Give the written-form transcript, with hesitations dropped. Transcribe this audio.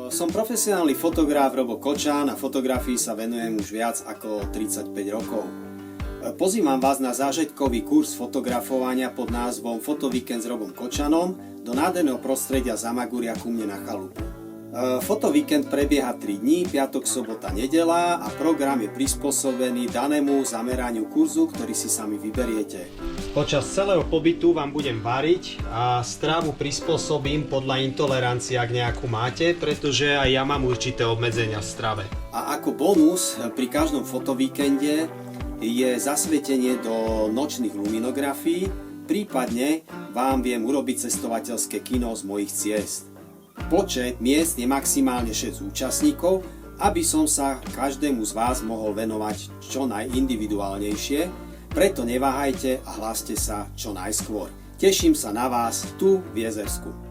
Som profesionálny fotograf Robo Kočan a fotografii sa venujem už viac ako 35 rokov. Pozývam vás na zážitkový kurz fotografovania pod názvom Fotovíkend s Robom Kočanom do nádherného prostredia Zamagúria ku mne na chalupu. Fotovíkend prebieha 3 dní, piatok, sobota, nedeľa a program je prispôsobený danému zameraniu kurzu, ktorý si sami vyberiete. Počas celého pobytu vám budem variť a stravu prispôsobím podľa intolerancie, ak nejakú máte, pretože aj ja mám určité obmedzenia v strave. A ako bonus pri každom fotovíkende je zasvietenie do nočných luminografií, prípadne vám viem urobiť cestovateľské kino z mojich ciest. Počet miest je maximálne 6 účastníkov, aby som sa každému z vás mohol venovať čo najindividuálnejšie, preto neváhajte a hláste sa čo najskôr. Teším sa na vás tu v Jezersku.